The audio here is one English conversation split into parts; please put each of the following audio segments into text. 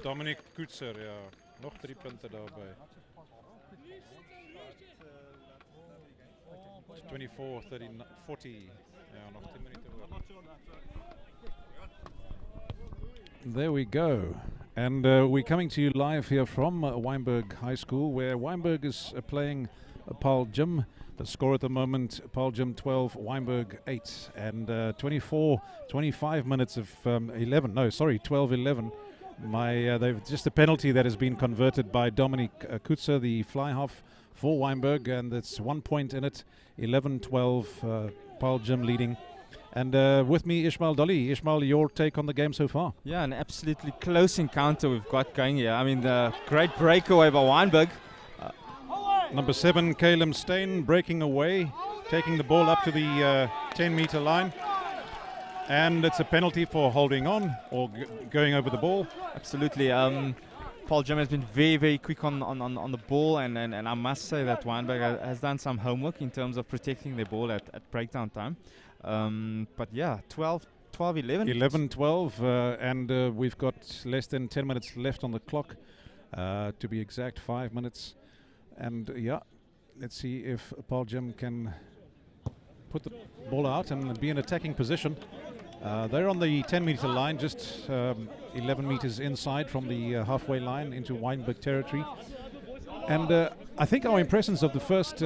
Dominic Koetser, ja. Nog 3 punten daarbij. 24, 30, 40. Ja, nog 10 minuten. There we go. And we're coming to you live here from Wynberg High School, where Wynberg is playing Paarl Gym. The score at the moment, Paarl Gym 12, Wynberg 8. And 25 minutes of 12-11. They've just a penalty that has been converted by Dominic Koetser, the fly half for Wynberg, and it's 1 point in it, 11-12, Paarl Gym leading. And with me, Ishmael Dolly. Ishmael, your take on the game so far? Yeah, an absolutely close encounter we've got going here. I mean, the great breakaway by Wynberg. Number 7, Caleb Steyn, breaking away, taking the ball up to the 10-meter line. And it's a penalty for holding on or going over the ball. Absolutely. Paarl Gym has been very, very quick on the ball, and I must say that Wynberg has done some homework in terms of protecting their ball at breakdown time. But yeah, 12-11. 11-12, and we've got less than 10 minutes left on the clock, to be exact, 5 minutes. And yeah, let's see if Paarl Gym can put the ball out and be in attacking position. They're on the 10-meter line, just 11 meters inside from the halfway line into Wynberg territory. And I think our impressions of the first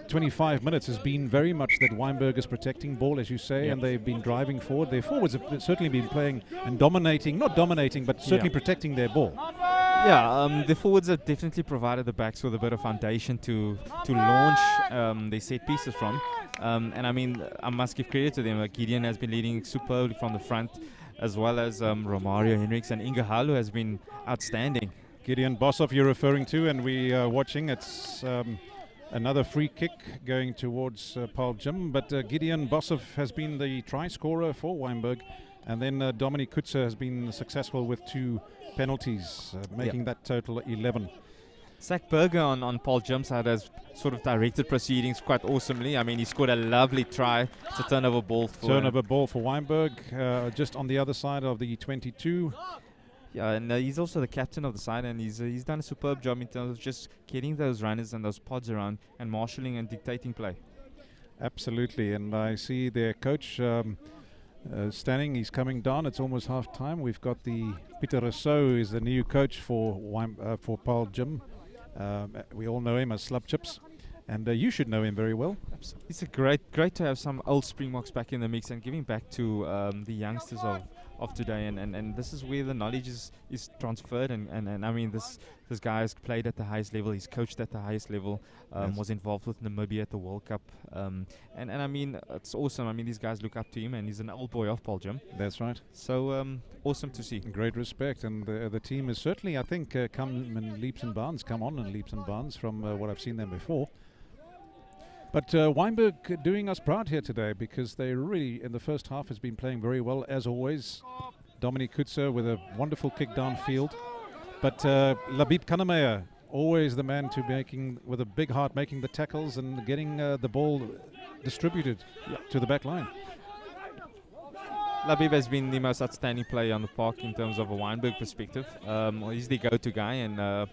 25 minutes has been very much that Wynberg is protecting ball, as you say, and they've been driving forward. Their forwards have certainly been playing and dominating, not dominating, but certainly protecting their ball. Yeah, the forwards have definitely provided the backs with a bit of foundation to launch their set pieces from. And I mean, I must give credit to them. Gideon has been leading superbly from the front, as well as Romario Henriks and Inge Halu has been outstanding. Gideon Boshoff you're referring to, and we are watching. It's another free kick going towards Paarl Gym, but Gideon Boshoff has been the try scorer for Wynberg, and then Dominic Koetser has been successful with 2 penalties, making that total 11. Zach Berger on Paarl Gym's side has sort of directed proceedings quite awesomely. I mean, he scored a lovely try. It's a turnover ball for Wynberg, just on the other side of the 22. Yeah, and he's also the captain of the side, and he's done a superb job in terms of just getting those runners and those pods around and marshalling and dictating play. Absolutely, and I see their coach standing. He's coming down. It's almost half time. We've got the Peter Rousseau is the new coach for Paarl Gym. We all know him as Slub Chips, and you should know him very well. It's a great to have some old Springboks back in the mix and giving back to the youngsters of today, and this is where the knowledge is transferred, and I mean this guy has played at the highest level, he's coached at the highest level, was involved with Namibia at the World Cup, and I mean it's awesome. I mean these guys look up to him, and he's an old boy of Paarl Gym. That's right. So awesome to see. Great respect, and the team is certainly, I think, come on in leaps and bounds from what I've seen them before. But Wynberg doing us proud here today, because they really, in the first half, has been playing very well, as always. Dominic Koetser with a wonderful kick downfield. But Labib Kannemeyer, always the man with a big heart, making the tackles and getting the ball distributed to the back line. Labib has been the most outstanding player on the park in terms of a Wynberg perspective. He's the go-to guy, and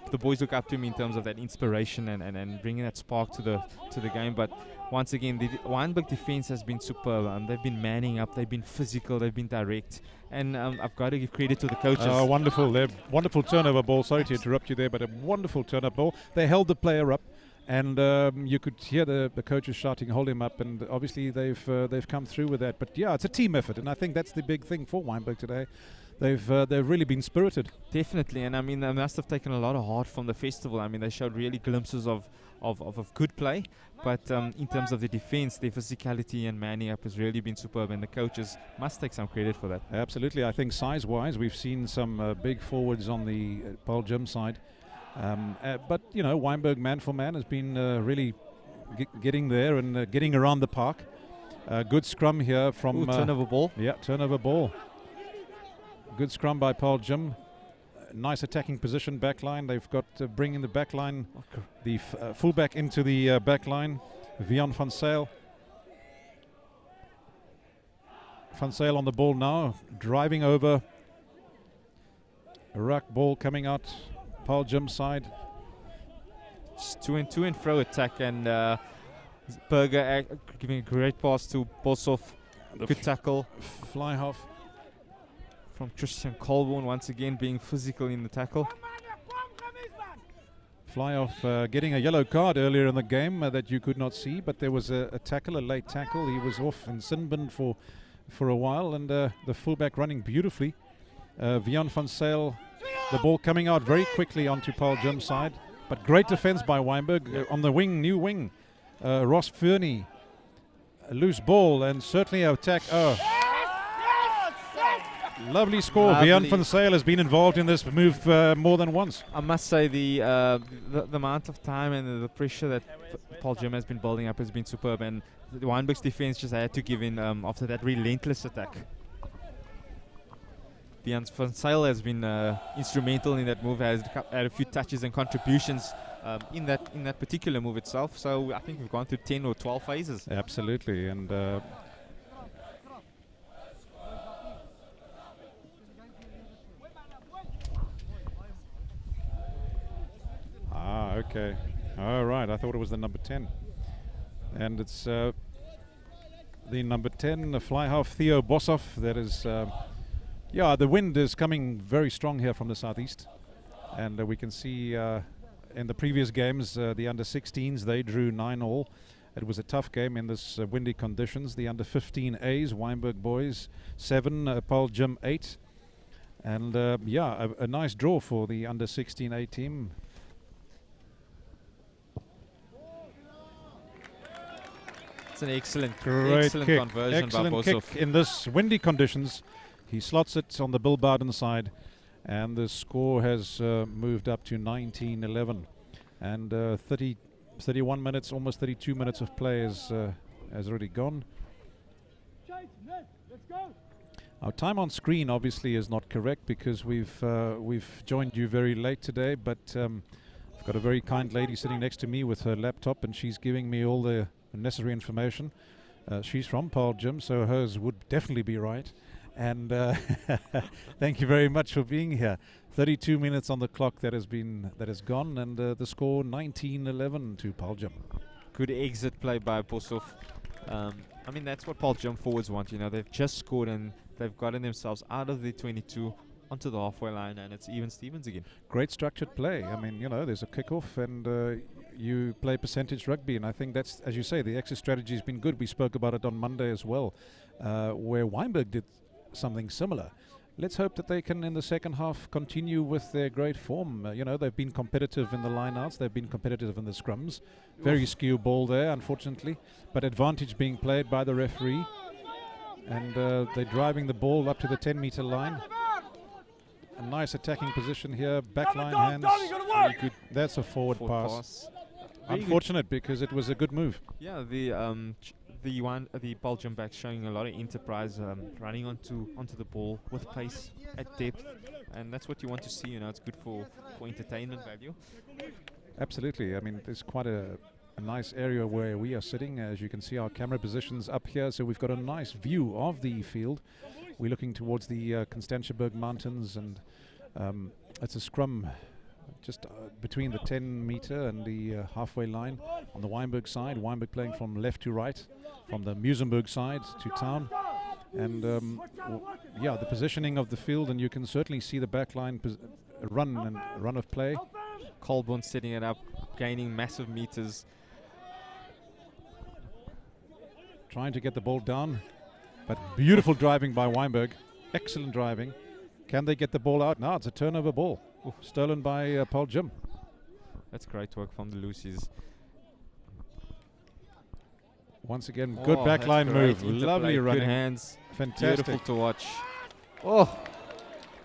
the boys look up to him in terms of that inspiration and bringing that spark to the game. But once again, the Wynberg defense has been superb. They've been manning up, they've been physical, they've been direct, and I've got to give credit to the coaches. Wonderful turnover ball. Sorry to interrupt you there, but a wonderful turnover ball. They held the player up, and you could hear the coaches shouting, "Hold him up!" And obviously they've come through with that. But yeah, it's a team effort, and I think that's the big thing for Wynberg today. They've really been spirited. Definitely, and I mean they must have taken a lot of heart from the festival. I mean they showed really glimpses of good play, but in terms of the defense, their physicality and manning up has really been superb, and the coaches must take some credit for that. Absolutely, I think size-wise we've seen some big forwards on the Paarl Gym side, but you know Wynberg man for man has been really getting there and getting around the park. Good scrum here from turnover ball. Yeah, turnover ball. Good scrum by Paarl Gym. Nice attacking position, back line. They've got bringing the back line, the fullback into the back line. Vian van Sail. Van Sail on the ball now, driving over. ruck ball coming out, Paarl Jim side. Just to and fro attack, and Berger giving a great pass to Boshoff. Good tackle. Fly half. From Christian Colborn, once again being physical in the tackle. Fly off getting a yellow card earlier in the game that you could not see, but there was a tackle, a late tackle. He was off in sin bin for a while, and the fullback running beautifully. Vian van Sail, the ball coming out very quickly onto Paarl Jim's side, but great defense by Wynberg on the wing, new wing. Ross Fernie, a loose ball, and certainly an attack. Oh. Lovely score. Vian van Sail has been involved in this move more than once. I must say the amount of time and the pressure that Paarl Jim has been building up has been superb, and the Wynberg's defense just had to give in after that relentless attack. Vian van Sail has been instrumental in that move, has had a few touches and contributions in that particular move itself. So I think we've gone through 10 or 12 phases. Absolutely, and okay. All right. I thought it was the number 10. And it's the number 10, the fly half, Theo Boshoff. That is, the wind is coming very strong here from the southeast. And we can see in the previous games, the under-16s, they drew 9-all. It was a tough game in this windy conditions. The under-15As, Wynberg boys, 7, Paarl Jim 8. And a nice draw for the under-16A team. It's an excellent kick. conversion Excellent by kick Boshoff. in this windy conditions. He slots it on the Bill Bowden side, and the score has moved up to 19-11. And 31 minutes, almost 32 minutes of play has already gone. Our time on screen obviously is not correct because we've joined you very late today, but I've got a very kind lady sitting next to me with her laptop, and she's giving me all the necessary information. She's from Paarl Jim, so hers would definitely be right. And thank you very much for being here. 32 minutes on the clock that has gone, and the score 19-11 to Paarl Jim. Good exit play by Boshoff. I mean, that's what Paarl Jim forwards want. You know, they've just scored and they've gotten themselves out of the 22 onto the halfway line, and it's even Stevens again. Great structured play. I mean, you know, there's a kickoff, and you play percentage rugby, and I think that's, as you say, the exit strategy has been good. We spoke about it on Monday as well, where Wynberg did something similar. Let's hope that they can, in the second half, continue with their great form. You know, they've been competitive in the lineouts, they've been competitive in the scrums. Very skew ball there, unfortunately, but advantage being played by the referee, and they're driving the ball up to the 10-meter line. A nice attacking position here, backline hands. Very good. That's a forward pass. Unfortunate because it was a good move. Yeah, the Paarl Jim back showing a lot of enterprise, running onto the ball with pace at depth, and that's what you want to see. You know, it's good for entertainment value. Absolutely. I mean, there's quite a nice area where we are sitting. As you can see, our camera positions up here, so we've got a nice view of the field. We're looking towards the Constantiaberg Mountains, and it's a scrum just between the 10-meter and the halfway line on the Wynberg side. Wynberg playing from left to right, from the Muizenberg side to town. And the positioning of the field, and you can certainly see the back line run of play. Colborn setting it up, gaining massive meters. Trying to get the ball down, but beautiful driving by Wynberg. Excellent driving. Can they get the ball out? No, it's a turnover ball. Stolen by Paarl Jim. That's great work from the Lucies. Once again, good backline move. Lovely running. Good hands. Fantastic. Beautiful to watch.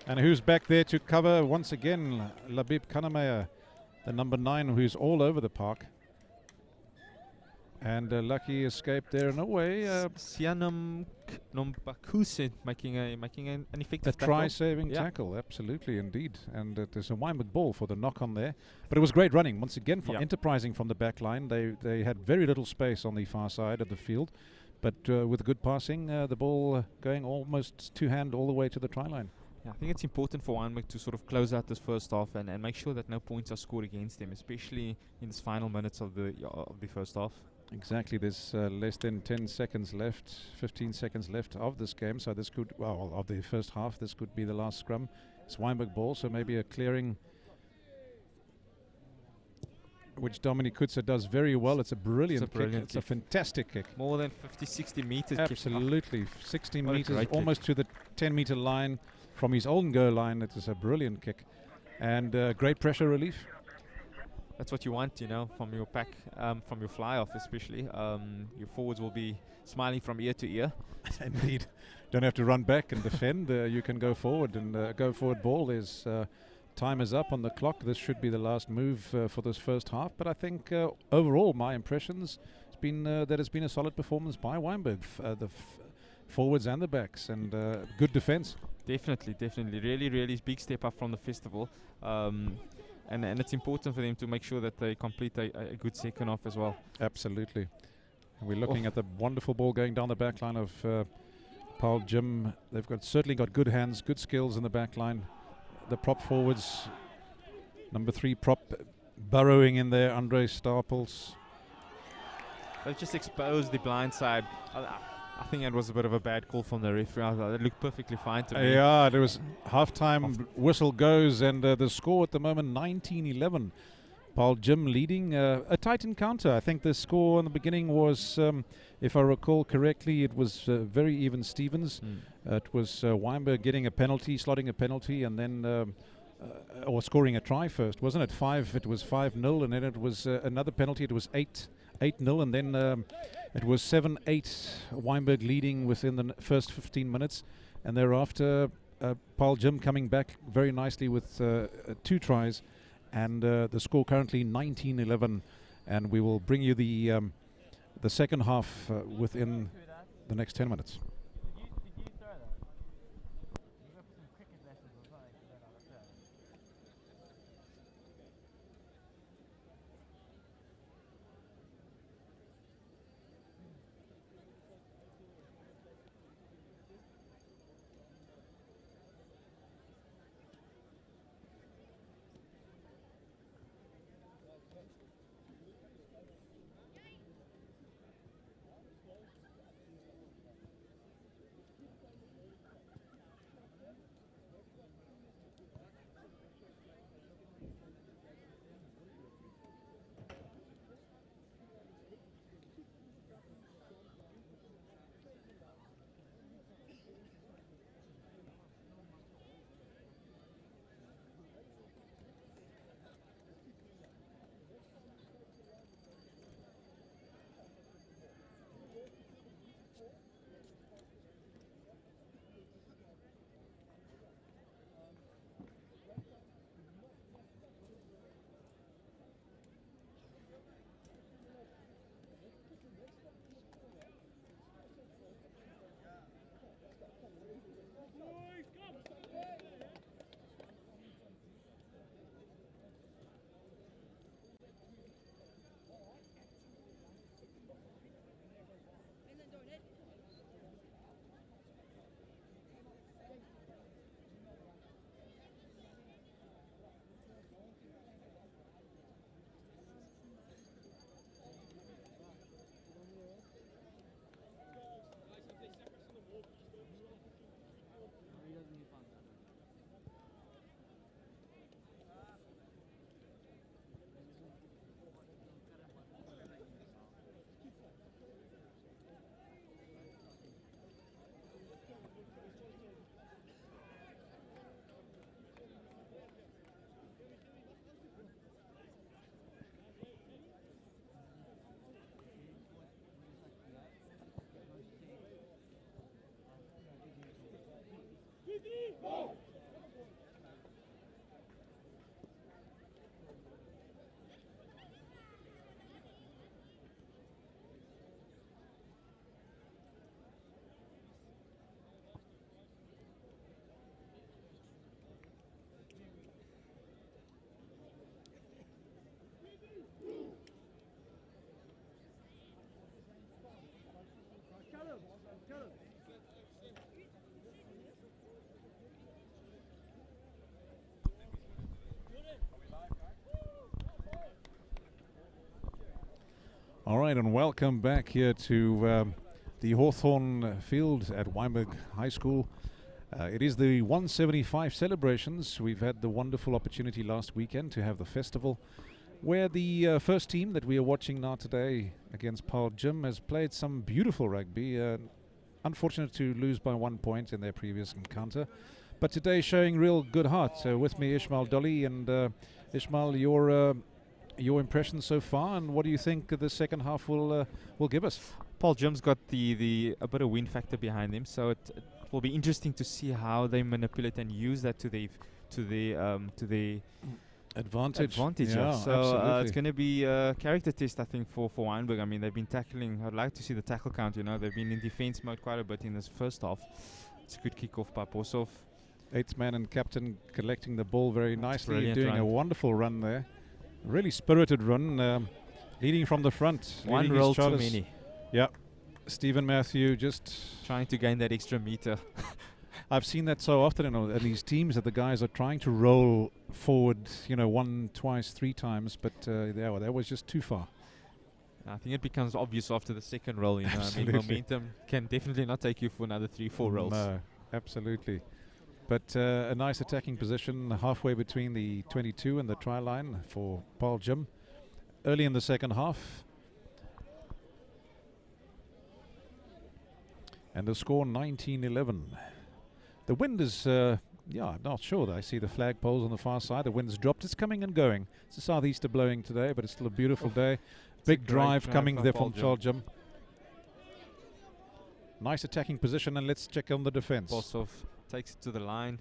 And who's back there to cover? Once again, Labib Kannemeyer, the number 9, who's all over the park. And a lucky escape there in a way. Sianam Nombakusin making an effective tackle. Try-saving tackle, absolutely, indeed. And there's a Wynberg ball for the knock-on there. But it was great running, once again, for enterprising from the back line. They had very little space on the far side of the field. But with good passing, the ball going almost two-hand all the way to the try line. Yeah, I think it's important for Wynberg to sort of close out this first half and make sure that no points are scored against them, especially in this final minutes of the first half. Exactly. There's less than 10 seconds left, 15 seconds left of this game. So this could, well, of the first half, this could be the last scrum. It's Wynberg ball, so maybe a clearing, which Dominic Kutzer does very well. It's a brilliant kick. It's a fantastic kick. More than 50, 60 meters. Absolutely. 16 meters, almost to the 10-meter line from his own goal line. It is a brilliant kick. And great pressure relief. That's what you want, you know, from your pack, from your fly-off especially. Your forwards will be smiling from ear to ear. Indeed. Don't have to run back and defend. You can go forward and go forward ball. There's time is up on the clock. This should be the last move for this first half. But I think overall, my impressions has been that it's been a solid performance by Wynberg, the forwards and the backs, and good defense. Definitely. Really, really big step up from the festival. And it's important for them to make sure that they complete a good second half as well. Absolutely. And we're looking at the wonderful ball going down the back line of Paarl Jim. They've certainly got good hands, good skills in the back line. The prop forwards, number 3 prop burrowing in there, Andre Stapels. They've just exposed the blind side. I think it was a bit of a bad call from the referee. It looked perfectly fine to me. Yeah, there was half-time whistle goes, and the score at the moment 19-11. Paarl Jim leading a tight encounter. I think the score in the beginning was, if I recall correctly, it was very even Stevens. It was Wynberg getting a penalty, slotting a penalty, and then or scoring a try first, wasn't it? It was 5-0, and then it was another penalty. It was 8-0, and then it was 7-8. Wynberg leading within the first 15 minutes, and thereafter Paarl Jim coming back very nicely with 2 tries. And the score currently 19-11, and we will bring you the second half within the next 10 minutes. All right, and welcome back here to the Hawthorne field at Wynberg High School. It is the 175 celebrations. We've had the wonderful opportunity last weekend to have the festival, where the first team that we are watching now today against Paarl Gym has played some beautiful rugby. Unfortunate to lose by 1 point in their previous encounter, but today showing real good heart. With me, Ishmael Dolly, and Ishmael, your impressions so far, and what do you think the second half will give us? Paarl Gym's got a bit of win factor behind them, so it will be interesting to see how they manipulate and use that to their advantage. Yeah, so it's going to be a character test, I think, for Wynberg. I mean, they've been tackling. I'd like to see the tackle count. They've been in defense mode quite a bit in this first half. It's a good kick-off by Bosov. Eighth man and captain collecting the ball very nicely, doing run. a wonderful run there. Really spirited run, leading from the front. One roll too many. Yeah, Stephen Matthew just trying to gain that extra meter. I've seen that so often in these teams, that the guys are trying to roll forward, one, twice, three times, but that was just too far. I think it becomes obvious after the second roll. I mean, momentum can definitely not take you for another 3-4 rolls. No, absolutely. But a nice attacking position halfway between the 22 and the try line for Paarl Gym early in the second half. And the score 19-11. The wind is, I'm not sure. I see the flagpoles on the far side. The wind's dropped. It's coming and going. It's a southeaster blowing today, but it's still a beautiful day. Big drive coming there from Paarl Gym. Nice attacking position, and let's check on the defense. Bosov takes it to the line.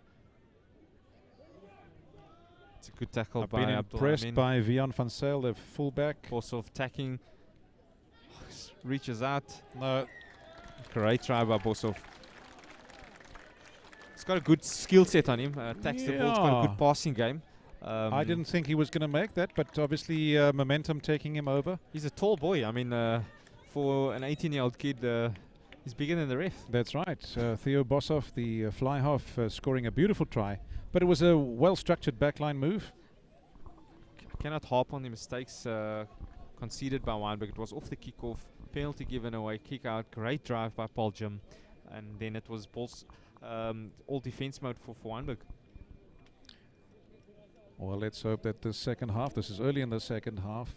It's a good tackle I've by been impressed by Vian van Zyl, the fullback. Bosov tacking, reaches out. No. Great try by Bosov. He's got a good skill set on him. Attacks the ball. He's got a good passing game. I didn't think he was going to make that, but obviously momentum taking him over. He's a tall boy. I mean, for an 18-year-old kid, he's bigger than the ref. That's right. Theo Bosov, the fly half, scoring a beautiful try. But it was a well-structured backline move. Cannot harp on the mistakes conceded by Wynberg. It was off the kickoff, penalty given away, kick out, great drive by Paarl Gym, and then it was all defense mode for Wynberg. Well, let's hope that the second half, this is early in the second half,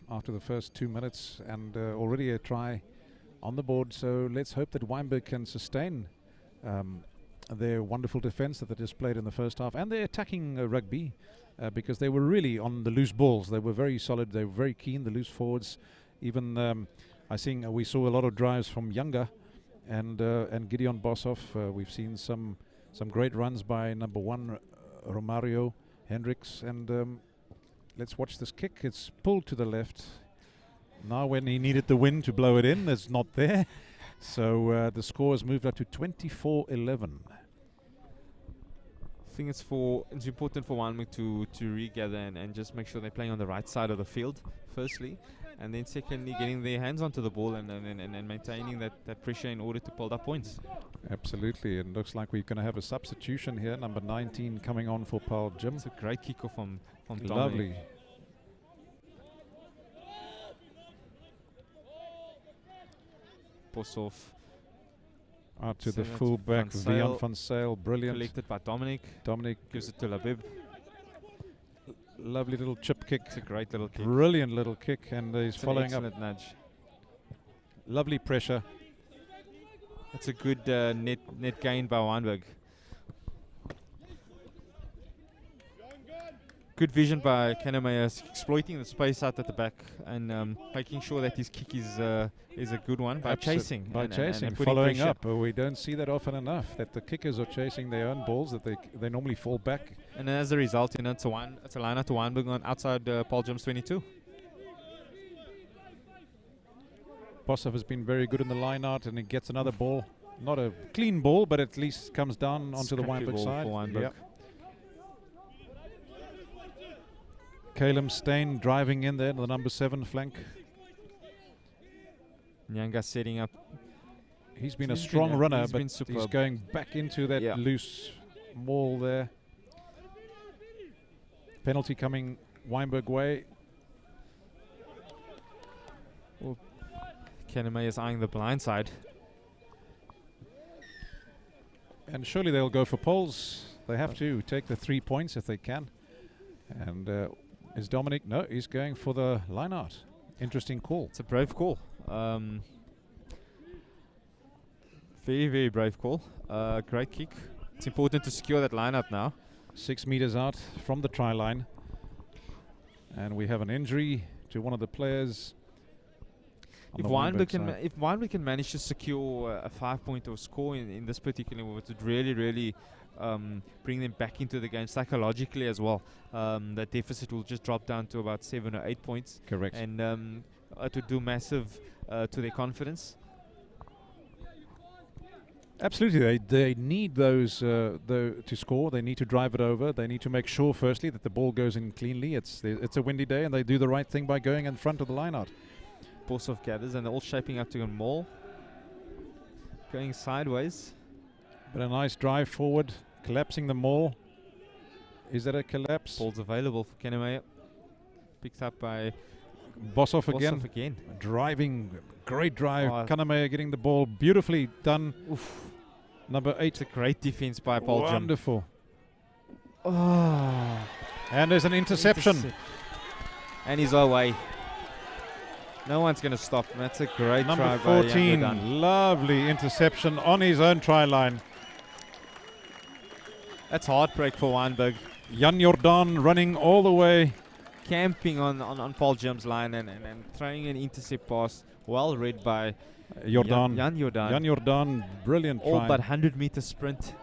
after the first 2 minutes, and already a try on the board. So let's hope that Wynberg can sustain their wonderful defense that they displayed in the first half, and their attacking rugby, because they were really on the loose balls. They were very solid. They were very keen, the loose forwards. Even I think we saw a lot of drives from Younger and Gideon Bosov. We've seen some great runs by number 1 Romario Hendricks, and let's watch this kick. It's pulled to the left. Now when he needed the wind to blow it in, it's not there. So the score has moved up to 24-11. I think it's important for Wynberg to regather and just make sure they're playing on the right side of the field, firstly, and then secondly getting their hands onto the ball and maintaining that pressure in order to pull up points. Absolutely. It looks like we're going to have a substitution here. Number 19 coming on for Paarl Gym. It's a great kickoff from Dominic. Lovely. Bosov out to the fullback, Vian van Zyl, brilliant. Collected by Dominic. Dominic gives it to Labib. Lovely little chip kick. It's a great little kick. Brilliant little kick, and he's following up. Nudge. Lovely pressure. That's a good net gain by Wynberg. Good vision by Kanemayer, exploiting the space out at the back and making sure that his kick is a good one by chasing. By chasing, and following up. We don't see that often enough, that the kickers are chasing their own balls, that they normally fall back. And as a result, it's a line out to Wynberg on outside Paarl Gym's 22. Bosov has been very good in the line out, and he gets another ball. Not a clean ball, but at least comes down onto the Wynberg side. Yep. Caleb Steyn driving in there, the number 7 flank. Nyanga setting up. He's been a strong runner, but he's going back into that loose wall there. Penalty coming Wynberg way. Well, Keneme is eyeing the blind side. And surely they'll go for poles. They have to take the 3 points if they can. And is Dominic? No, he's going for the line out. Interesting call. It's a brave call. Very, very brave call. Great kick. It's important to secure that line out now. 6 meters out from the try line. And we have an injury to one of the players. If Wynberg can manage to secure a 5-point or score in this particular move, it would really, really bring them back into the game psychologically as well. That deficit will just drop down to about 7 or 8 points. Correct. And it would do massive to their confidence. Absolutely, they need those to score. They need to drive it over. They need to make sure, firstly, that the ball goes in cleanly. It's a windy day, and they do the right thing by going in front of the line-out. Borsov gathers, and they're all shaping up to a maul. Going sideways. But a nice drive forward, collapsing the maul. Is that a collapse? Ball's available for Keneme. Picked up by Borsov again. Driving, great drive. Keneme getting the ball beautifully done. Oof. Number 8. It's a great defense by Paarl. Wonderful. Oh. And there's an interception. And he's away. No one's going to stop him. That's a great Number try 14, by lovely interception on his own try line. That's heartbreak for Wynberg. Jan Jordan running all the way. Camping on Paarl Jim's line and throwing an intercept pass. Well read by Jordan. Jan Jordan. Jan Jordan, brilliant all try. but 100-meter sprint.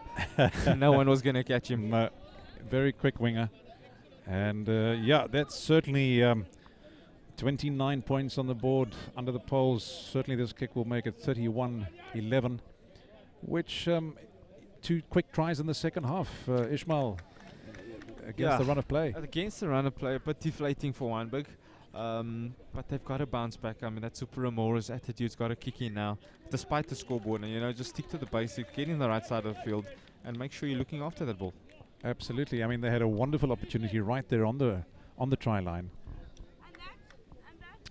No one was going to catch him. No, very quick winger. And yeah, that's certainly 29 points on the board under the poles. Certainly this kick will make it 31-11, which 2 quick tries in the second half. Ishmael against the run of play. Against the run of play, but deflating for Wynberg. But they've got to bounce back. I mean, that Super Amora's attitude's got to kick in now, despite the scoreboard. And, just stick to the basics, get in the right side of the field, and make sure you're looking after that ball. Absolutely. I mean, they had a wonderful opportunity right there on the try line.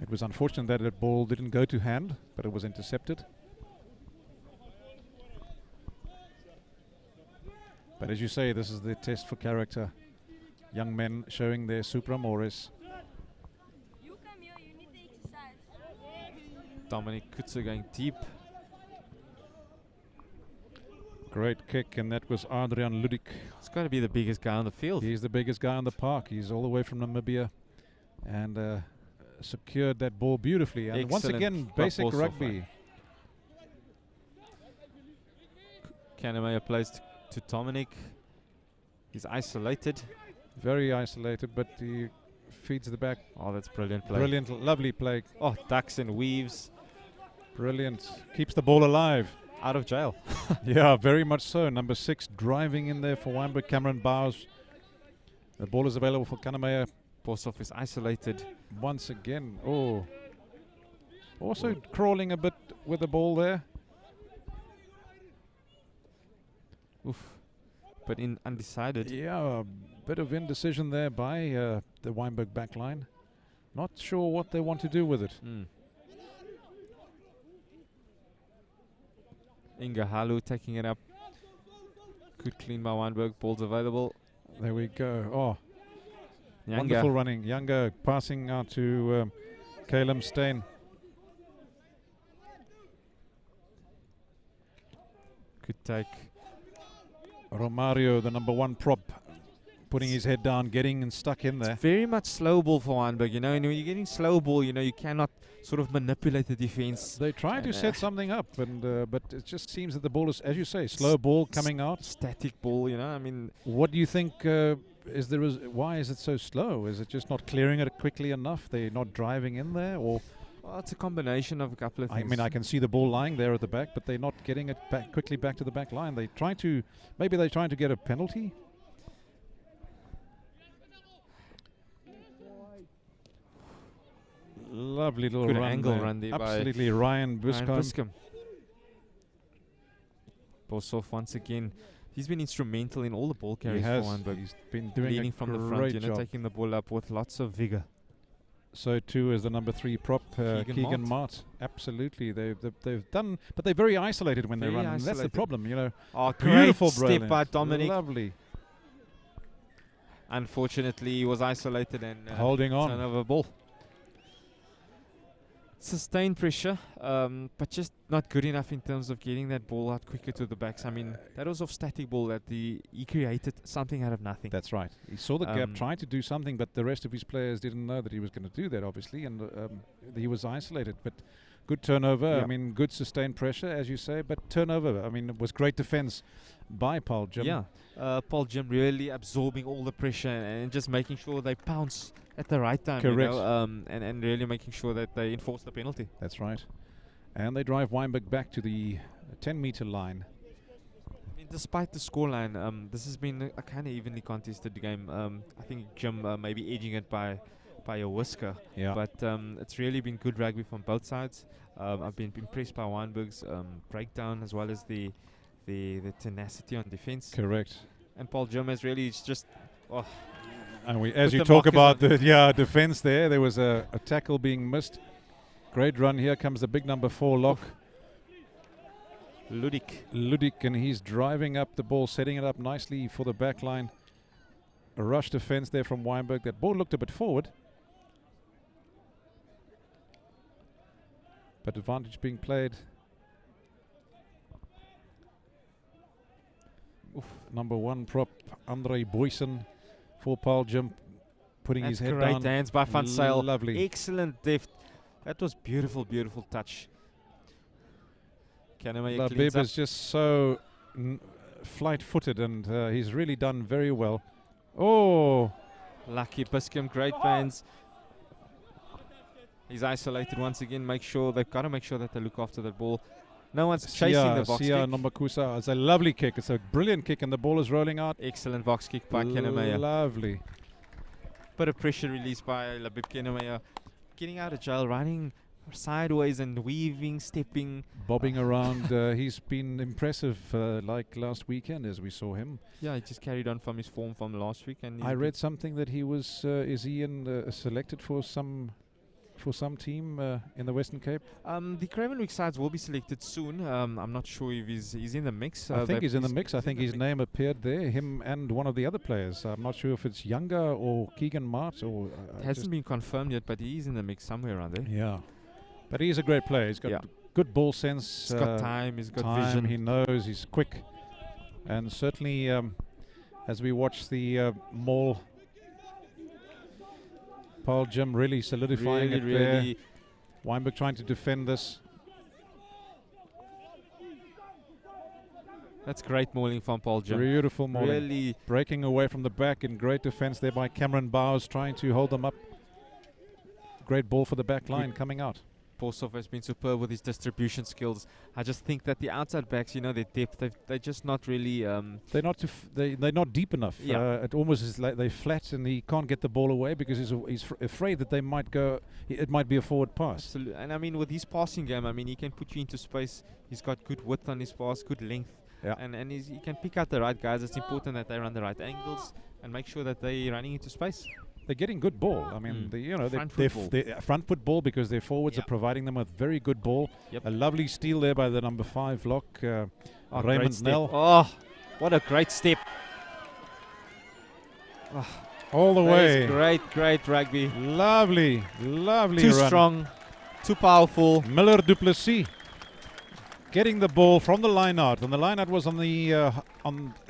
It was unfortunate that the ball didn't go to hand, but it was intercepted. But as you say, this is the test for character. Young men showing their Super Amores. Dominic Kutzer going deep. Great kick, and that was Adrian Ludik. It's got to be the biggest guy on the field. He's the biggest guy on the park. He's all the way from Namibia, and secured that ball beautifully. And once again, basic rugby. Keneme plays to Dominic. He's isolated. Very isolated, but he feeds the back. Oh, that's brilliant play. Brilliant, lovely play. Oh, ducks and weaves. Brilliant. Keeps the ball alive. Out of jail. Yeah, very much so. Number 6 driving in there for Wynberg, Cameron Bowes. The ball is available for Keneme. Borsov is isolated. Once again. Oh. Also crawling a bit with the ball there. Oof. But undecided. Yeah, a bit of indecision there by the Wynberg back line. Not sure what they want to do with it. Inga Halu taking it up. Good clean by Wynberg. Ball's available. There we go. Oh, Younger. wonderful running. Younger passing out to Caleb Stein. Good take. Romario, the number 1 prop, putting his head down, getting and stuck in there. It's very much slow ball for Wynberg, and when you're getting slow ball, you cannot sort of manipulate the defense. They try to set something up, and but it just seems that the ball is, as you say, slow ball coming out. Static ball, I mean. What do you think, why is it so slow? Is it just not clearing it quickly enough? They're not driving in there, or? Well, it's a combination of a couple of things. I mean, I can see the ball lying there at the back, but they're not getting it quickly back to the back line. They try to, maybe they're trying to get a penalty. Lovely little good run angle there. run there. Absolutely, Ryan Buscombe. Borsov once again. He's been instrumental in all the ball carries for Wynberg. He's been doing leading a from the great front, job. taking the ball up with lots of vigor. So too is the number 3 prop, Keegan Mart. Absolutely, they've done, but they're very isolated when they run. And that's the problem, you know. Oh, Beautiful step by Dominic. Lovely. Unfortunately, he was isolated and holding on. Turnover ball. Sustained pressure, but just not good enough in terms of getting that ball out quicker to the backs. I mean, that was off static ball that he created something out of nothing. That's right. He saw the gap, tried to do something, but the rest of his players didn't know that he was going to do that, obviously, and he was isolated. But good turnover. I mean, good sustained pressure, as you say, but turnover. I mean, it was great defense by Paarl Jim. Yeah, Paarl Jim really absorbing all the pressure and just making sure they pounce at the right time. Correct. You know, and really making sure that they enforce the penalty. That's right. And they drive Wynberg back to the 10-meter line. I mean, despite the scoreline, this has been a kind of evenly contested game. I think Jim maybe edging it by a whisker. Yeah. But it's really been good rugby from both sides. I've been impressed by Wynberg's breakdown as well as the tenacity on defense. Correct. And Paarl Jim has really just... Oh, and as you talk about the defense there was a tackle being missed. Great run. Here comes the big number 4 lock. Ludik, and he's driving up the ball, setting it up nicely for the back line. A rush defense there from Wynberg. That ball looked a bit forward. But advantage being played. Number 1 prop, Andre Boysen for Paarl Jim, putting his head down. Great hands by Van Zyl. Lovely. Excellent depth. That was beautiful, beautiful touch. Labib is just so flight-footed, and he's really done very well. Oh! Lucky Biscum, great bands. He's isolated once again. They've got to make sure that they look after that ball. No one's chasing the box kick. Nombakusa. It's a lovely kick. It's a brilliant kick, and the ball is rolling out. Excellent box kick by Kennemeyer. Lovely. Bit of pressure released by Labib Kennemeyer. Getting out of jail, running sideways and weaving, stepping. Bobbing around. He's been impressive like last weekend as we saw him. Yeah, he just carried on from his form from last week. And I read something that he was, is he selected for some team in the Western Cape? The Cravenwick sides will be selected soon. I'm not sure if he's in the mix. I think he's in the mix. I think his name appeared there, him and one of the other players. I'm not sure if it's Younger or Keegan Mart. Or it hasn't been confirmed yet, but he's in the mix somewhere around there. Yeah. But he's a great player. He's got good ball sense. He's got time. He's got vision. He knows. He's quick. And certainly, as we watch the Maul, Paarl Jim really solidifying it there. Wynberg trying to defend this. That's great mauling from Paarl Jim. Beautiful mauling. Really breaking away from the back in great defense there by Cameron Bowes, trying to hold them up. Great ball for the back line coming out. Borsov has been superb with his distribution skills. I just think that the outside backs, their depth, they're just not really... they're not deep enough. Yeah. It almost is like they're flat and he can't get the ball away because he's afraid that they might go... It might be a forward pass. Absolutely. And I mean, with his passing game, he can put you into space. He's got good width on his pass, good length. Yeah. And he can pick out the right guys. It's important that they run the right angles and make sure that they're running into space. They're getting good ball. I mean, they're front foot ball because their forwards are providing them with very good ball. Yep. A lovely steal there by the number 5 lock, Raymond Snell. Oh, what a great step. Oh, all the way. Great rugby. Lovely run. Too strong, too powerful. Miller Duplessis getting the ball from the line out. And the line out was on the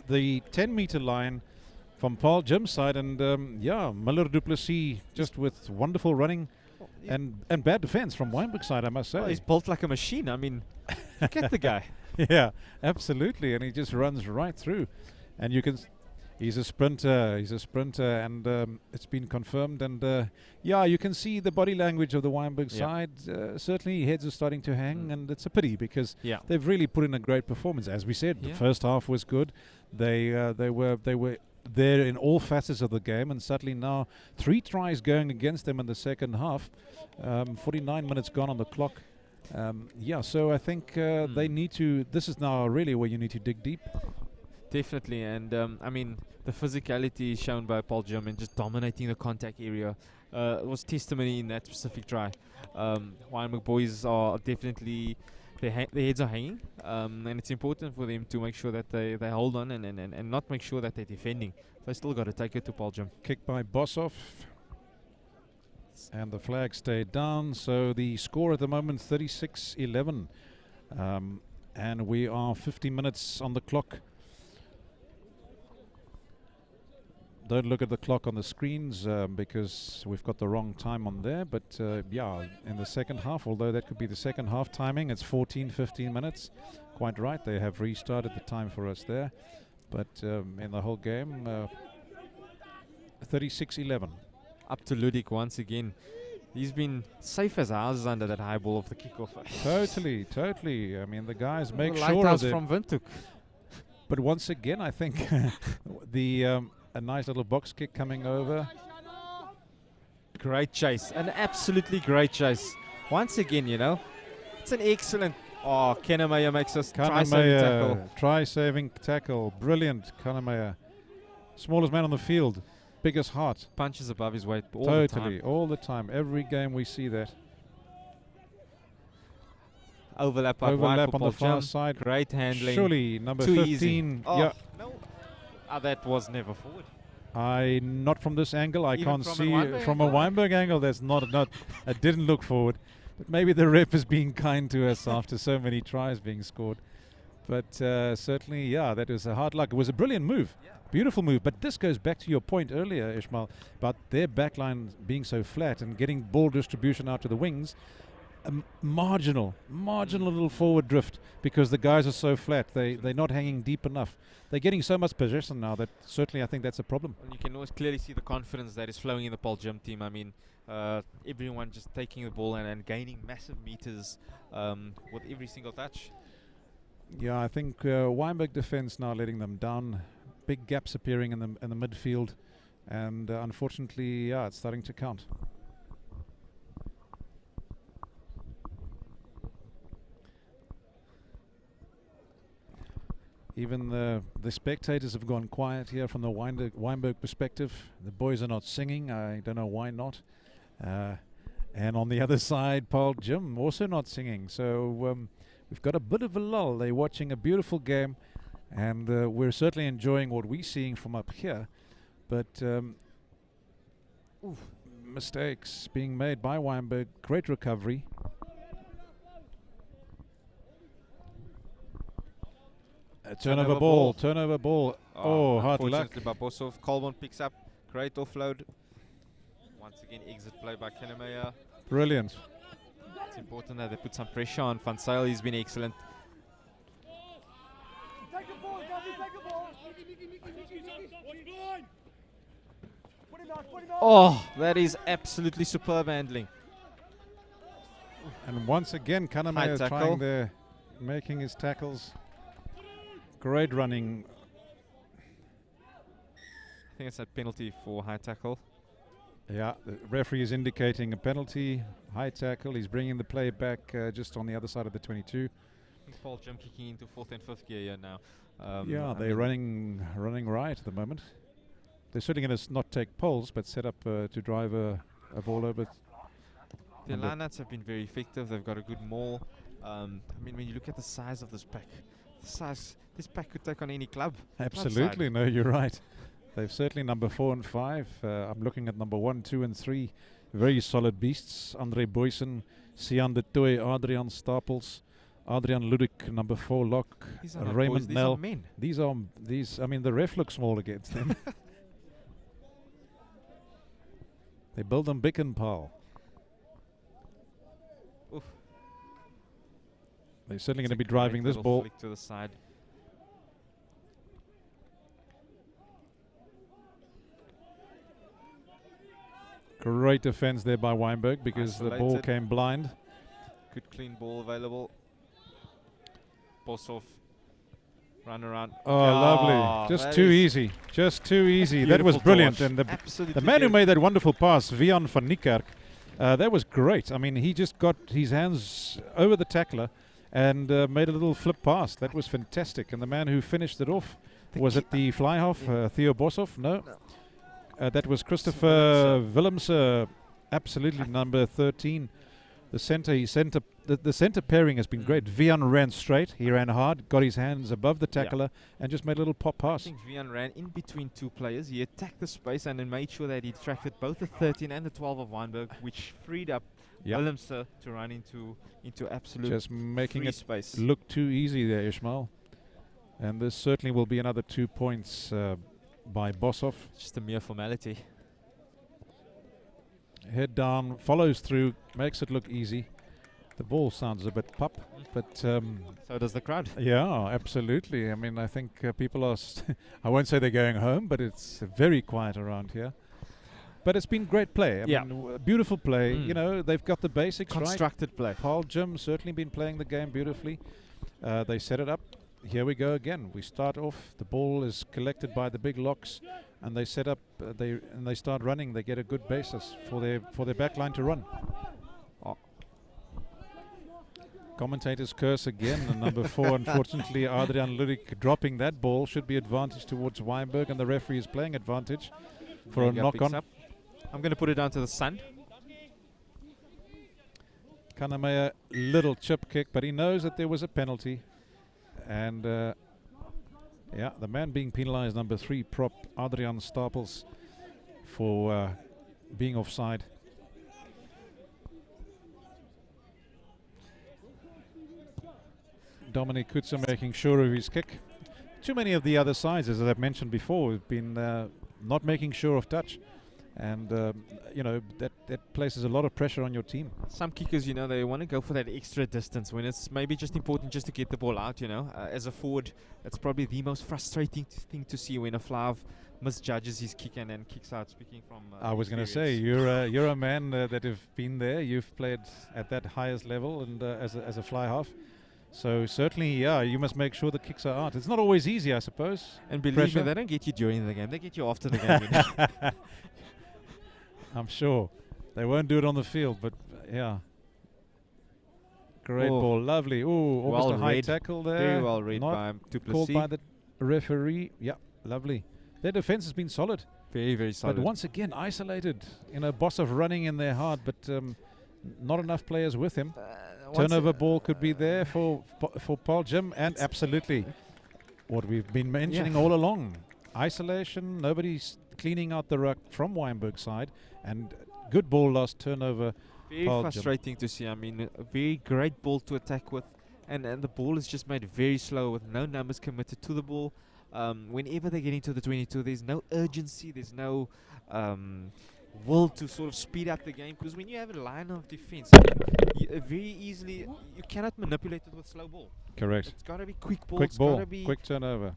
10-meter line from Paarl Jim's side, and Miller Duplessis just with wonderful running and bad defense from Wynberg's side, I must say. Well, he's built like a machine. I mean, get the guy. Yeah, absolutely, and he just runs right through. And he's a sprinter, and it's been confirmed. And you can see the body language of the Wynberg side. Certainly, heads are starting to hang, and it's a pity because they've really put in a great performance. As we said, the first half was good. They were there in all facets of the game, and suddenly now 3 tries going against them in the second half. 49 minutes gone on the clock. So I think they need to. This is now really where you need to dig deep. Definitely, and I mean the physicality shown by Paarl Jim and just dominating the contact area was testimony in that specific try. Wynberg boys are definitely their heads are hanging, and it's important for them to make sure that they hold on and not make sure that they're defending. They still got to take it to Paarl Jim. Kick by Bossoff. And the flag stayed down. So the score at the moment, 36-11. And we are 50 minutes on the clock. Don't look at the clock on the screens because we've got the wrong time on there. But yeah, in the second half, although that could be the second half timing, it's 15 minutes. Quite right, they have restarted the time for us there. But in the whole game, 36-11. Up to Ludik once again. He's been safe as houses under that high ball of the kickoff. Totally. I mean, the guys make sure of it. From Windhoek. But once again, I think a nice little box kick coming over. Great chase, an absolutely great chase. Once again, you know, it's an excellent. Oh, Kennemeyer makes us try-saving tackle. Try-saving tackle, brilliant, Kennemeyer. Smallest man on the field, biggest heart. Punches above his weight all the time. Every game we see that. Overlap on the far side. Great handling. Surely number Too 15. Easy. Oh, yeah. No. That was never forward. Not from this angle. I Even can't from see from a Wynberg angle. That's not. It didn't look forward. But maybe the ref is being kind to us after so many tries being scored. But certainly, yeah, that was a hard luck. It was a brilliant move. Yeah. Beautiful move. But this goes back to your point earlier, Ishmael, about their backline being so flat and getting ball distribution out to the wings. Marginal little forward drift because the guys are so flat. They're not hanging deep enough. They're getting so much possession now that certainly I think that's a problem. And you can always clearly see the confidence that is flowing in the Paarl Jim team. I mean, everyone just taking the ball and gaining massive meters with every single touch. Yeah, I think Wynberg defense now letting them down. Big gaps appearing in the midfield, and unfortunately, yeah, it's starting to count. Even the spectators have gone quiet here from the Wynberg perspective. The boys are not singing. I don't know why not. And on the other side, Paarl Jim also not singing. So we've got a bit of a lull. They're watching a beautiful game, and we're certainly enjoying what we're seeing from up here. But mistakes being made by Wynberg. Great recovery. Turnover ball. Oh, hard luck. Bosov. Colburn picks up. Great offload. Once again, exit play by Kennemeyer. Brilliant. It's important that they put some pressure on Van Zyl. He's been excellent. Oh, that is absolutely superb handling. And once again, Kennemeyer trying there, making his tackles. Great running. I think it's a penalty for high tackle. Yeah, the referee is indicating a penalty, high tackle. He's bringing the play back just on the other side of the 22. Paarl Jim kicking into 4th and 5th gear here now. Yeah, they're running right at the moment. They're certainly going to not take poles, but set up to drive a ball over. Their lineouts have been very effective. They've got a good maul. I mean, when you look at the size of this pack, this pack could take on any club. Absolutely, no, you're right. They've certainly number 4 and 5. I'm looking at number 1, 2, and 3. Very solid beasts. Andre Boysen, Sian de Toy, Adrian Stapels, Adrian Ludik, number 4 lock, Raymond Nel. These are men. I mean, the ref looks small against them. They build them big and Paarl. They're certainly going to be driving this ball. Flick to the side. Great defense there by Wynberg because the ball came blind. Good clean ball available. Bosov. Run around. Oh, lovely. Just too easy. Just too easy. That was brilliant. And the man who made that wonderful pass, Vian van Niekerk, that was great. I mean, he just got his hands over the tackler and made a little flip pass. That was fantastic. And the man who finished it off, Was it the fly half, Theo Boshoff? No. That was Christopher Willemse, absolutely number 13. The center pairing has been great. Vian ran straight. He ran hard, got his hands above the tackler, and just made a little pop pass. I think Vian ran in between two players. He attacked the space and then made sure that he attracted both the 13 and the 12 of Wynberg, which freed up Willemse to run into absolute just making it space. Look too easy there, Ishmael. And this certainly will be another 2 points by Boshoff. Just a mere formality. Head down, follows through, makes it look easy. The ball sounds a bit pop, but so does the crowd. Yeah, absolutely. I mean, I think people are I won't say they're going home, but it's very quiet around here. But it's been great play. I mean, beautiful play. You know, they've got the basics right. Constructed play. Paarl Jim certainly been playing the game beautifully. They set it up. Here we go again. We start off. The ball is collected by the big locks, and they set up. They start running. They get a good basis for their back line to run. Commentators curse again. And number 4, unfortunately, Adrian Lurik dropping that ball should be advantage towards Wynberg, and the referee is playing advantage for a knock-on. I'm going to put it down to the sun. Kannemeyer, little chip kick, but he knows that there was a penalty. And yeah, the man being penalized, number 3 prop Adrian Stapels, for being offside. Dominic Kutzer making sure of his kick. Too many of the other sides, as I've mentioned before, have been not making sure of touch. And you know, that places a lot of pressure on your team. Some kickers, you know, they want to go for that extra distance when it's maybe just important just to get the ball out, you know. As a forward, that's probably the most frustrating thing to see, when a fly misjudges his kick and then kicks out. Speaking from I was going to say, you're a man that have been there. You've played at that highest level and as a fly half. So certainly, yeah, you must make sure the kicks are out. It's not always easy, I suppose. And believe me, they don't get you during the game. They get you after the game. You know? I'm sure. They won't do it on the field, but yeah. Great ball. Lovely. Ooh, almost a high tackle there. Very well read by Duplessis. Called by the referee. Yeah, lovely. Their defense has been solid. Very, very solid. But once again, isolated. You know, Boshoff running in there hard, but not enough players with him. Turnover ball could be there for Paarl Jim, and absolutely what we've been mentioning all along. Isolation, nobody's cleaning out the ruck from Wynberg's side, and good ball lost, turnover. Very frustrating to see. I mean, a very great ball to attack with, and the ball is just made very slow with no numbers committed to the ball. Whenever they get into the 22, there's no urgency, there's no will to sort of speed up the game, because when you have a line of defense, very easily you cannot manipulate it with slow ball. Correct. It's got to be quick ball. Quick ball, quick turnover.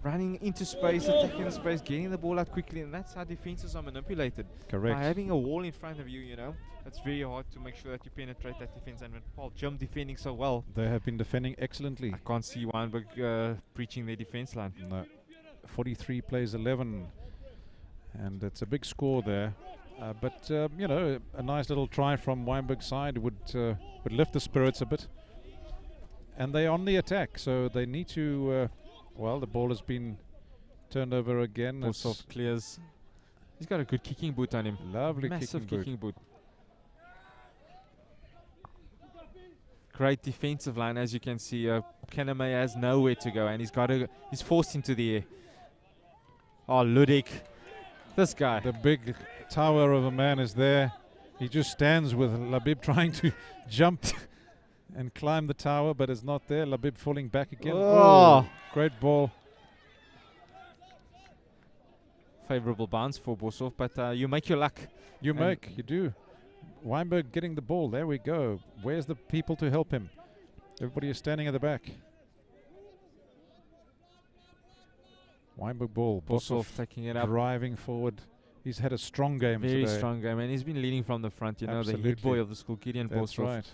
Running into space, attacking the space, getting the ball out quickly, and that's how defenses are manipulated. Correct. By having a wall in front of you, you know, it's very hard to make sure that you penetrate that defense. And with Paarl Jim defending so well, they have been defending excellently. I can't see Wynberg breaching their defense line. No. 43 plays 11, and it's a big score there. But you know, a nice little try from Wynberg's side would lift the spirits a bit. And they're on the attack, so they need to. Well, the ball has been turned over again. Boshoff clears. He's got a good kicking boot on him. Lovely massive kicking boot. Great defensive line, as you can see. Kannemeyer has nowhere to go, and he's forced into the air. Oh, Ludik, this guy. The big tower of a man is there. He just stands with Labib trying to jump and climb the tower, but it's not there. Labib falling back again. Oh, great ball. Favorable bounce for Boshoff, but you make your luck. You do. Wynberg getting the ball. There we go. Where's the people to help him? Everybody is standing at the back. Wynberg ball. Boshoff taking it up. Driving forward. He's had a strong game today. Very strong game, and he's been leading from the front. You know, the head boy of the school, Gideon Boshoff. That's right.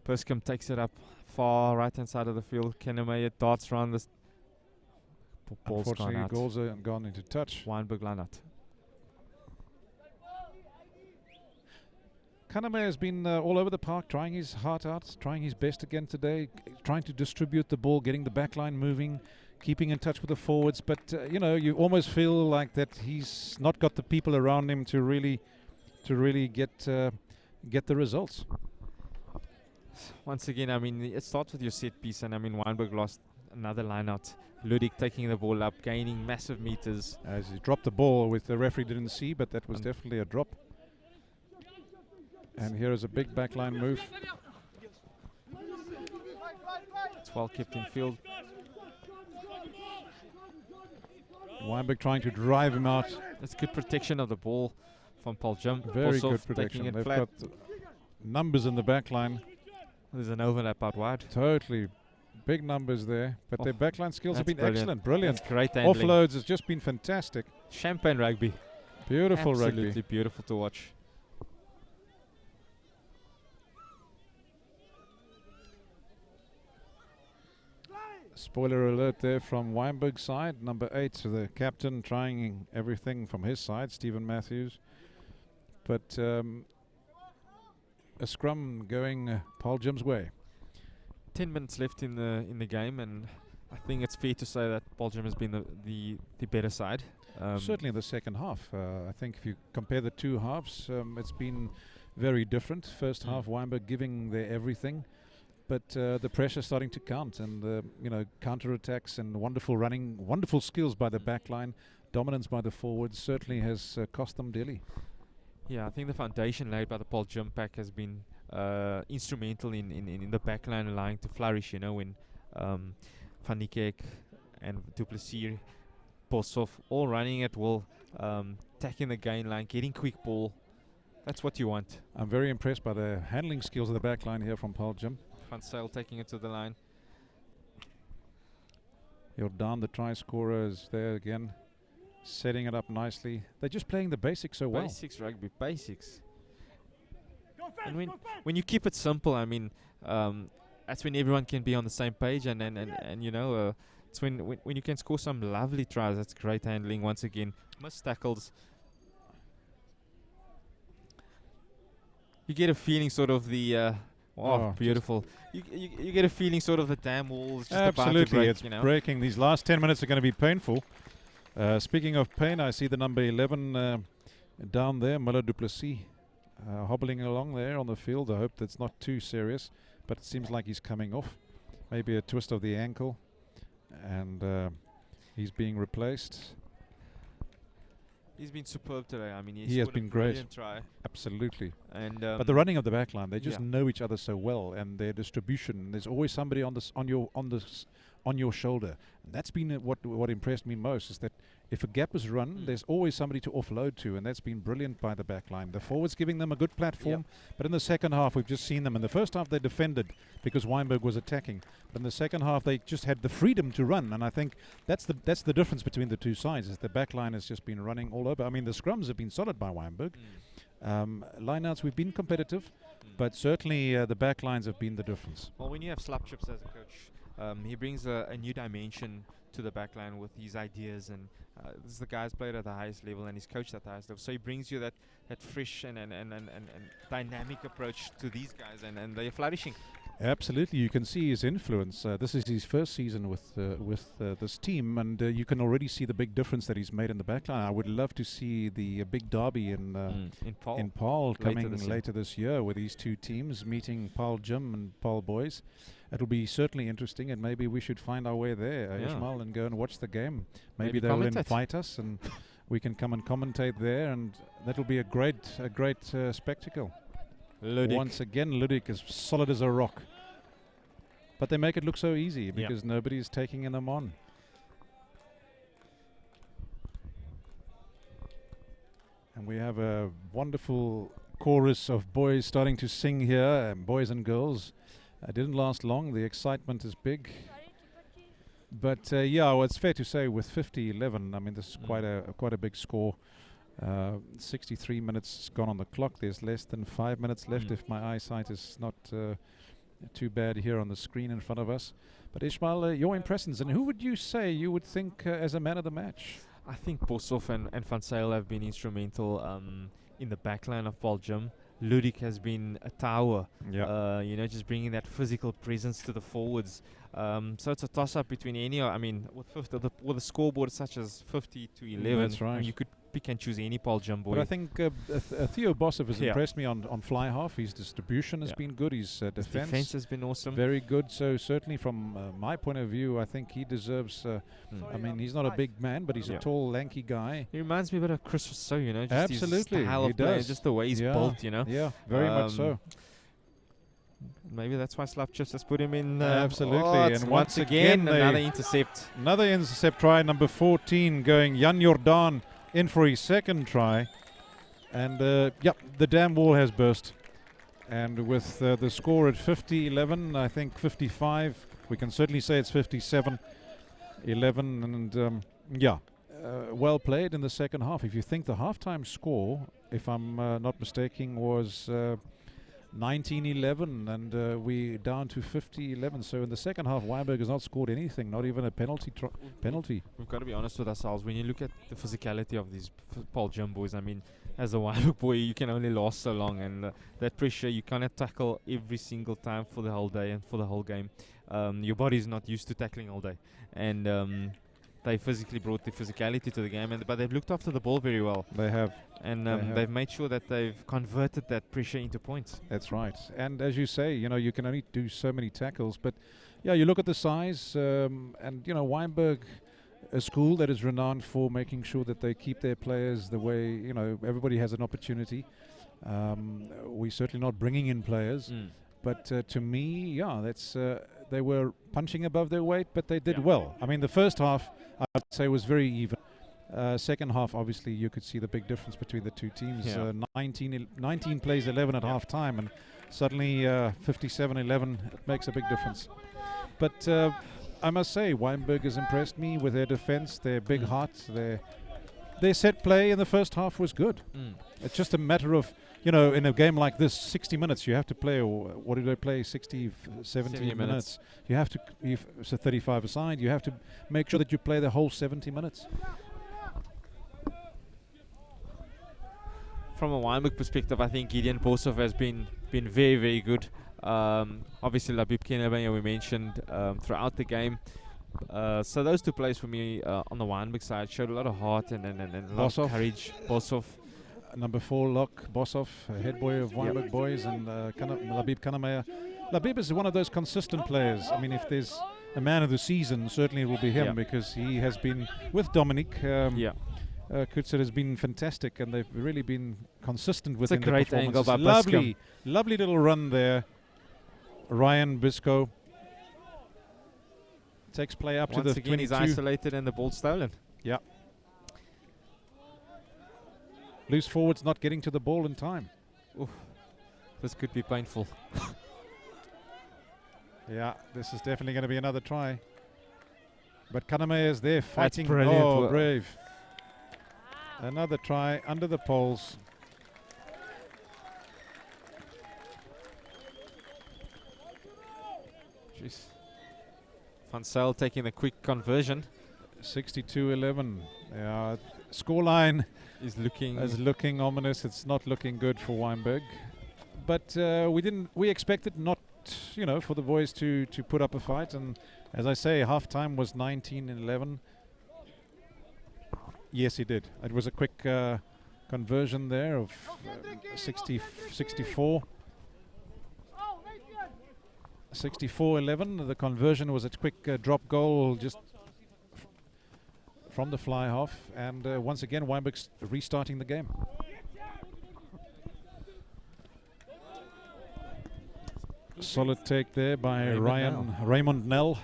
Perscombe takes it up far right-hand side of the field. Kannemeyer darts around this. Ball's gone out. Goals are gone into touch. Wynberg line out. Kannemeyer has been all over the park, trying his heart out, trying his best again today, trying to distribute the ball, getting the back line moving, keeping in touch with the forwards, but you almost feel like that he's not got the people around him to really get the results. Once again, I mean, it starts with your set piece, and I mean, Wynberg lost another line out. Ludik taking the ball up, gaining massive meters. As he dropped the ball, with the referee didn't see, but that was definitely a drop. And here is a big backline move. It's well kept in field. Wynberg trying to drive him out. That's good protection of the ball from Paarl Jim. Very good protection. They've got numbers in the back line. There's an overlap out wide. Totally. Big numbers there. But their backline skills have been excellent. Brilliant. That's great handling. Offloads has just been fantastic. Champagne rugby. Beautiful rugby. Absolutely beautiful to watch. Spoiler alert there from Wynberg's side. Number 8, the captain, trying everything from his side, Stephen Matthews. But a scrum going Paarl Jim's way. 10 minutes left in the game, and I think it's fair to say that Paarl Jim has been the better side. Certainly in the second half. I think if you compare the two halves, it's been very different. First half, Wynberg giving their everything. But the pressure starting to count, and counter-attacks and wonderful running, wonderful skills by the back line, dominance by the forwards certainly has cost them dearly. Yeah, I think the foundation laid by the Paarl Jim pack has been instrumental in the back line allowing to flourish, when Van Niekerk and Du Plessis, Boshoff all running at will, attacking the gain line, getting quick ball. That's what you want. I'm very impressed by the handling skills of the back line here from Paarl Jim. Van Zyl taking it to the line. Jordan, the try scorer, is there again, setting it up nicely. They're just playing the basics so well. Basics rugby, basics. And when you keep it simple, I mean, that's when everyone can be on the same page, and it's when you can score some lovely tries. That's great handling once again. Missed tackles. You get a feeling sort of the beautiful. You get a feeling sort of the dam wall is just about to break. It's breaking. These last 10 minutes are going to be painful. Speaking of pain, I see the number 11 down there, Muller Du Plessis, hobbling along there on the field. I hope that's not too serious, but it seems like he's coming off. Maybe a twist of the ankle, and he's being replaced. He's been superb today. I mean, he has been great. Try. Absolutely. And but the running of the back line, they just know each other so well, and their distribution. There's always somebody on your shoulder, and that's been what impressed me most. Is that if a gap is run, there's always somebody to offload to, and that's been brilliant by the back line. The forwards giving them a good platform, but in the second half, we've just seen them. In the first half, they defended because Wynberg was attacking, but in the second half, they just had the freedom to run, and I think that's the difference between the two sides. Is the back line has just been running all over. I mean, the scrums have been solid by Wynberg. Lineouts, we've been competitive, but certainly the back lines have been the difference. Well, when you have Slapchips as a coach, he brings a new dimension to the back line with his ideas, and this is the guy's played at the highest level and he's coached at the highest level, so he brings you that fresh and dynamic approach to these guys, and they're flourishing. Absolutely, you can see his influence. This is his first season with this team, and you can already see the big difference that he's made in the backline. I would love to see the big derby in Paarl coming later this year, with these two teams meeting Paarl Jim and Paarl boys. It'll be certainly interesting, and maybe we should find our way there, Ishmael, and go and watch the game. Maybe they'll invite us, and we can come and commentate there, and that'll be a great spectacle. Ludik. Once again, Ludik is solid as a rock. But they make it look so easy because nobody's taking them on. And we have a wonderful chorus of boys starting to sing here, boys and girls. It didn't last long. The excitement is big. But well, it's fair to say with 50-11, I mean, this is quite a big score. 63 minutes gone on the clock. There's less than 5 minutes left if my eyesight is not too bad here on the screen in front of us. But Ishmael, your impressions, and who would you say you would think as a man of the match? I think Boshoff and Van Zyl have been instrumental in the backline of Paarl Jim. Ludik has been a tower. Yeah. You know, just bringing that physical presence to the forwards. So it's a toss-up between any. I mean, with the scoreboard such as 50 to 11, That's right. you could pick and choose any Paarl Jumbo. But I think Theo Boshoff has Yeah. impressed me on fly half. His distribution has been good. His his defense has been awesome. very good. So certainly from my point of view, I think he deserves. I mean, he's not a big man, but he's a tall, lanky guy. He reminds me a bit of Chris Rousseau, you know. Just Absolutely, his style he of play, does. just the way he's built, you know. Yeah, very much so. Maybe that's why Slapchips has put him in. Absolutely, and and once again another intercept. Another intercept try, number 14, going Jan Jordan in for his second try. And the dam wall has burst. And with the score at 50-11, I think 55, we can certainly say it's 57-11. And well played in the second half. If you think the halftime score, if I'm not mistaken, was 19-11, and we down to 50-11. So in the second half, Wynberg has not scored anything, not even a penalty. We've got to be honest with ourselves. When you look at the physicality of these Paarl Jum boys, I mean, as a Wynberg boy, you can only last so long, and that pressure you cannot tackle every single time for the whole day and for the whole game. Your body's not used to tackling all day, and they physically brought the physicality to the game, but they've looked after the ball very well. They have. And they've made sure that they've converted that pressure into points. That's right. And as you say, you know, you can only do so many tackles. But, yeah, you look at the size, and, you know, Wynberg, a school that is renowned for making sure that they keep their players the way, you know, everybody has an opportunity. We're certainly not bringing in players. But to me, yeah, that's they were punching above their weight, but they did well. I mean, the first half, I'd say, was very even. Second half, obviously, you could see the big difference between the two teams. 19 plays 11 at half time, and suddenly 57-11, it makes a big difference. But I must say, Wynberg has impressed me with their defense, their big heart, their set play in the first half was good. It's just a matter of, you know, in a game like this, 60 minutes, you have to play, or what did they play, 70 minutes. You have to, so 35 aside, you have to make sure that you play the whole 70 minutes. From a Wynberg perspective, I think Gideon Boshoff has been very, very good. Obviously, Labib Kenabanya we mentioned throughout the game. So those two players for me on the Wynberg side showed a lot of heart and a lot of courage. Boshoff. Number 4, Lock Boshoff, head boy of Wynberg boys, and Labib Kanamaya. Labib is one of those consistent players. I mean, if there's a man of the season, certainly it will be him, because he has been with Dominic. Kutzer has been fantastic, and they've really been consistent within the performances. It's a great angle by Lovely little run there. Ryan Bisco takes play up to the 22. He's isolated and the ball stolen. Yeah. Loose forwards not getting to the ball in time. Oof. This could be painful. Yeah, this is definitely going to be another try. But Kaname is there fighting. Brilliant. Brave. Another try under the poles. Jeez. Van Zyl taking a quick conversion. 62-11. Yeah, scoreline is looking ominous. It's not looking good for Wynberg. But we expected not, you know, for the boys to put up a fight. And as I say, half-time was 19-11. Yes, he did. It was a quick conversion there of 64. 64-11. The conversion was a quick drop goal just from the fly half. And once again, Wynberg's restarting the game. Solid take there by Raymond Nell.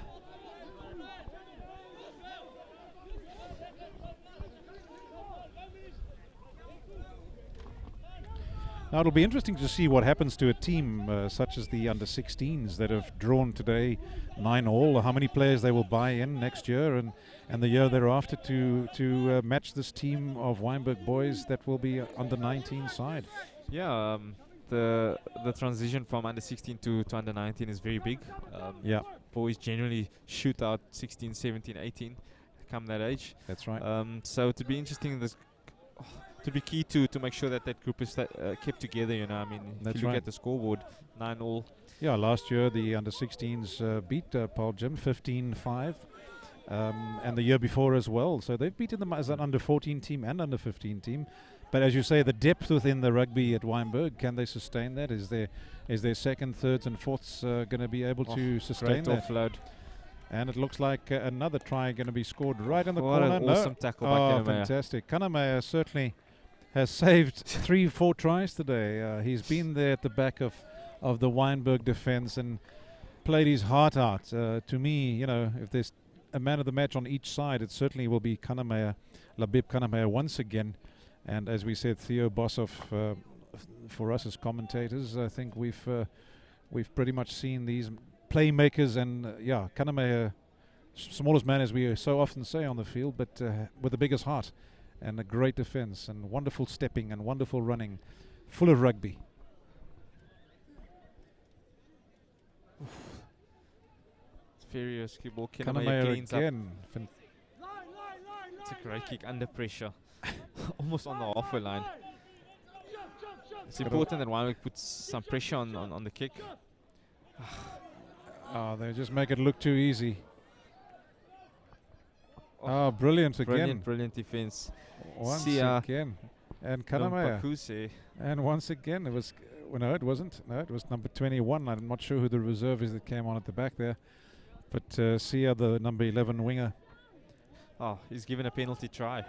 Now it'll be interesting to see what happens to a team such as the under-16s that have drawn today 9-all. How many players they will buy in next year and the year thereafter to match this team of Wynberg boys that will be under-19 side. Yeah, the transition from under-16 to under-19 is very big. Boys generally shoot out 16, 17, 18 come that age. That's right. So to be interesting, to be key to make sure that group is kept together. You know, I mean, if That's you look right. at the scoreboard, 9-all. Yeah, last year the under-16s beat Paarl Gym 15-5, and the year before as well. So they've beaten them as an under-14 team and under-15 team. But as you say, the depth within the rugby at Wynberg, can they sustain that? Is their second, thirds, and fourths going to be able to sustain Great that? offload. And it looks like another try going to be scored right in the What corner. an awesome tackle by Oh, Kanamea. fantastic! Kanamea certainly has saved 3-4 tries today. He's been there at the back of the Wynberg defense and played his heart out. To me, you know, if there's a man of the match on each side, it certainly will be Kanamea, Labib Kanamea once again. And as we said, Theo Boshoff, for us as commentators, I think we've pretty much seen these playmakers, and Kanamea, smallest man as we so often say on the field, but with the biggest heart and a great defense and wonderful stepping and wonderful running, full of rugby. It's very risky ball. Kanamea Kanamea cleans up. again. It's a great kick under pressure. Almost on the halfway line. It's important that Wynberg puts some pressure on the kick. Oh, they just make it look too easy. Oh, brilliant again. Brilliant defense. Once Sia again. And Kanamea. Pakuse. And once again, it was, well, no, it wasn't. No, it was number 21. I'm not sure who the reserve is that came on at the back there. But Sia, the number 11 winger. Oh, he's given a penalty try.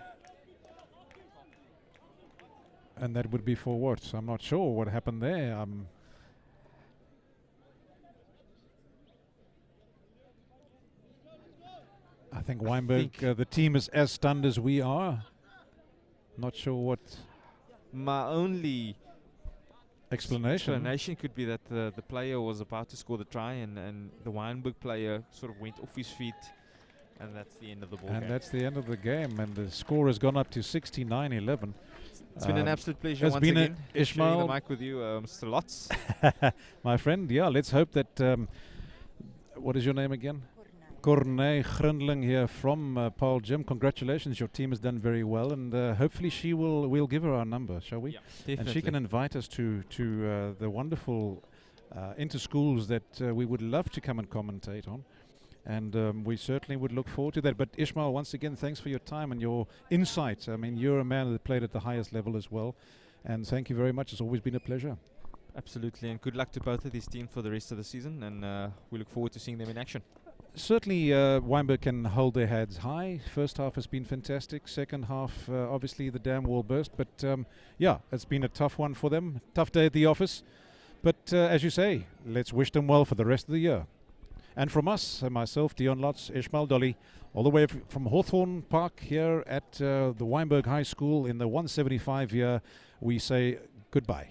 And that would be for what? I'm not sure what happened there. I think Wynberg, the team is as stunned as we are. Not sure what My only explanation could be that the player was about to score the try, and the Wynberg player sort of went off his feet, and that's the end of the ball And game. that's the end of the game, and the score has gone up to 69-11. It's been an absolute pleasure has once been again sharing Ishmael, the mic with you, Mr. Lotz. my friend. Yeah, let's hope that. What is your name again? Corné Grundling here from Paarl Gym. Congratulations, your team has done very well, and hopefully we'll give her our number, shall we? Yeah, definitely. And she can invite us to the wonderful inter-schools that we would love to come and commentate on. And we certainly would look forward to that. But Ishmael, once again, thanks for your time and your insights. I mean, you're a man that played at the highest level as well. And thank you very much. It's always been a pleasure. Absolutely, and good luck to both of these teams for the rest of the season, and we look forward to seeing them in action. Certainly, Wynberg can hold their heads high. First half has been fantastic. Second half, obviously, the dam wall burst. But yeah, it's been a tough one for them. Tough day at the office. But as you say, let's wish them well for the rest of the year. And from us, myself, Dion Lotz, Ishmael Dolly, all the way from Hawthorne Park here at the Wynberg High School in the 175 year, we say goodbye.